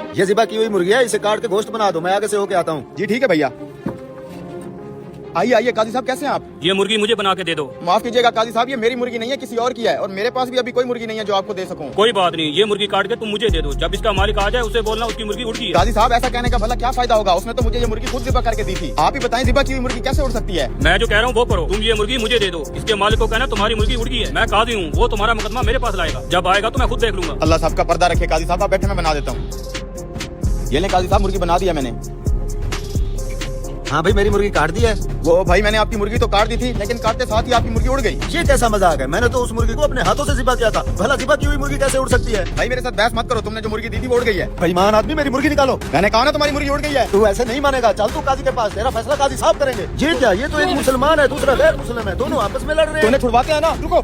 ये ज़िबा की हुई मुर्गी है, इसे काट के गोश्त बना दो, मैं आगे से होके आता हूँ। जी ठीक है भैया। आइए आइए काजी साहब, कैसे हैं आप? ये मुर्गी मुझे बना के दे दो। माफ कीजिएगा काजी साहब, ये मेरी मुर्गी नहीं है, किसी और की है, और मेरे पास भी अभी कोई मुर्गी नहीं है जो आपको दे सकूं। कोई बात नहीं, ये मुर्गी काट के तुम मुझे दे दो। जब इसका मालिक आ जाए उसे बोलना उसकी मुर्गी उड़ गई है। काजी साहब ऐसा कहने का भला क्या फायदा होगा, उसने तो मुझे ये मुर्गी खुद ज़िबा करके दी थी। आप ही बताएं ज़िबा की हुई मुर्गी कैसे उड़ सकती है? मैं जो कह रहा हूँ वो करो, तुम ये मुर्गी मुझे दे दो। इसके मालिक को कहना तुम्हारी मुर्गी उड़ गई है। मैं काजी हूँ, वो तुम्हारा मुकदमा मेरे पास लाएगा। जब आएगा तो मैं खुद देख लूंगा। अल्लाह साहब का पर्दा रखे। काजी साहब आप बैठे, मैं बना देता हूँ। ये ले काजी साहब, मुर्गी बना दिया मैंने। हाँ भाई, मेरी मुर्गी काट दी है। वो भाई मैंने आपकी मुर्गी तो काट दी थी, लेकिन काटते साथ ही आपकी मुर्गी उड़ गई। ये कैसा मजाक है? मैंने तो उस मुर्गी को अपने हाथों से ज़िबा किया था। भला ज़िबा की हुई मुर्गी कैसे उड़ सकती है? भाई मेरे साथ बहस मत करो, तुमने जो मुर्गी दी थी वो उड़ गई है। बेईमान आदमी, मेरी मुर्गी निकालो। मैंने कहा ना तुम्हारी मुर्गी उड़ गई है। तू ऐसे नहीं मानेगा, चल तू काजी के पास, तेरा फैसला काजी साहब करेंगे। ये क्या, ये तो एक मुसलमान है, दूसरा गैर मुस्लिम है, दोनों आपस में लड़ रहे हैं। तूने छुड़वाते हैं ना, रुको।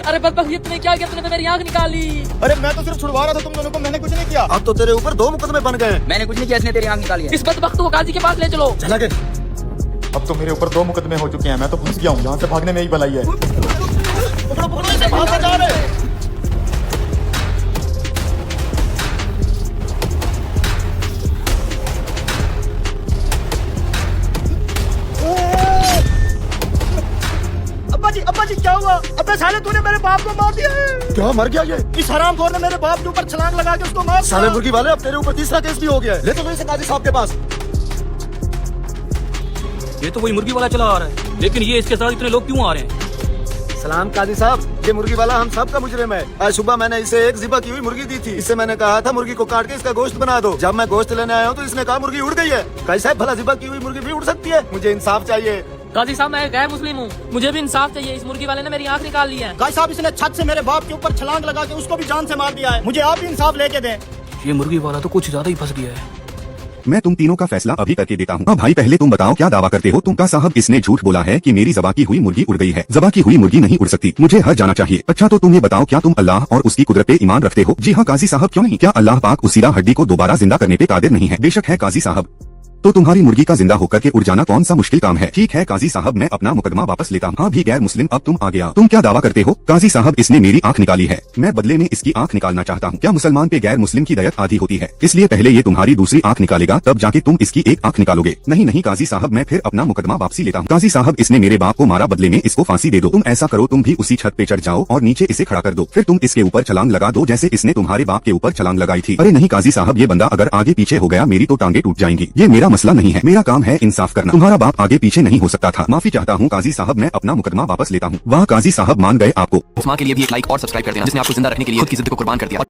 अरे बदबख्त, ये तूने क्या किया? तूने तो मेरी आंख निकाली। अरे मैं तो सिर्फ छुड़वा रहा था तुम दोनों को, मैंने कुछ नहीं किया। अब तो तेरे ऊपर 2 मुकदमे बन गए। मैंने कुछ नहीं किया, इसने तेरी आंख निकाली है। इस बदबख्त को काजी के पास ले चलो। चला के। अब तो मेरे ऊपर 2 मुकदमे हो चुके हैं, मैं तो फंस गया हूँ, यहाँ से भागने में ही भलाई है। पकड़ो पकड़ो इसे, भागता जा रहे हैं। अब्बा जी क्या हुआ? अबे साले तूने मेरे बाप को मार दिया है। क्या, मर गया ये? इस हरामखोर ने मेरे बाप के ऊपर छलांग लगा के उसको मार साले मुर्गी वाले, अब तेरे ऊपर तीसरा केस भी हो गया है। ले चलो इसे काजी साहब के पास। ये तो वही मुर्गी वाला चला आ रहा है, लेकिन ये इसके साथ इतने लोग क्यों आ रहे हैं? सलाम काजी साहब, ये मुर्गी वाला हम सब का मुजरिम है। आज सुबह मैंने इसे एक ज़िबा की हुई मुर्गी दी थी। इससे मैंने कहा था मुर्गी को काट के इसका गोश्त बना दो। जब मैं गोश्त लेने आया हूँ तो इसने कहा मुर्गी उड़ गई है। काजी साहब, भला ज़िबा की हुई मुर्गी भी उड़ सकती है? मुझे इंसाफ चाहिए। काजी साहब, मैं गैर मुस्लिम हूँ, मुझे भी इंसाफ चाहिए। इस मुर्गी वाले ने मेरी आंख निकाल ली है। काजी साहब इसने छत से मेरे बाप के ऊपर छलांग लगा के उसको भी जान से मार दिया है, मुझे आप ही इंसाफ लेके दें। ये मुर्गी वाला तो कुछ ज्यादा ही फंस गया है। मैं तुम तीनों का फैसला अभी करके देता हूँ। भाई पहले तुम बताओ क्या दावा करते हो तुम? का साहब इसने झूठ बोला है कि मेरी ज़बा की हुई मुर्गी उड़ गई है। ज़बा की हुई मुर्गी नहीं उड़ सकती, मुझे हर जाना चाहिए। अच्छा तो तुम ये बताओ, क्या तुम अल्लाह और उसकी कुदरत पे ईमान रखते हो? जी हाँ काजी साहब, क्यों नहीं? क्या अल्लाह पाक उस ज़िंदा हड्डी को दोबारा जिंदा करने पे कादिर नहीं है? बेशक है काजी साहब। तो तुम्हारी मुर्गी का जिंदा होकर के उड़ जाना कौन सा मुश्किल काम है? ठीक है काजी साहब, मैं अपना मुकदमा वापस लेता हूँ। हाँ भी गैर मुस्लिम, अब तुम आ गया। तुम क्या दावा करते हो? काजी साहब इसने मेरी आंख निकाली है, मैं बदले में इसकी आंख निकालना चाहता हूँ। क्या मुसलमान पे गैर मुस्लिम की दयत आधी होती है? इसलिए पहले ये तुम्हारी दूसरी आंख निकालेगा, तब जाके तुम इसकी एक आंख निकालोगे। नहीं नहीं काजी साहब, मैं फिर अपना मुकदमा वापसी लेता हूँ। काजी साहब इसने मेरे बाप को मारा, बदले में इसको फांसी दे दो। तुम ऐसा करो, तुम भी उसी छत पे चढ़ जाओ और नीचे इसे खड़ा कर दो, फिर तुम इसके ऊपर छलांग लगा दो जैसे इसने तुम्हारे बाप के ऊपर छलांग लगाई थी। अरे नहीं काजी साहब, ये बंदा अगर आगे पीछे हो गया मेरी तो टांगे टूट जाएंगी। ये मेरा मसला नहीं है, मेरा काम है इंसाफ करना। तुम्हारा बाप आगे पीछे नहीं हो सकता था। माफी चाहता हूँ काजी साहब, मैं अपना मुकदमा वापस लेता हूँ। वाह काजी साहब, मान गए आपको। उस्मा के लिए भी एक लाइक और सब्सक्राइब कर देना, जिसने आपको जिंदा रखने के लिए खुद की जिद को कुर्बान कर दिया।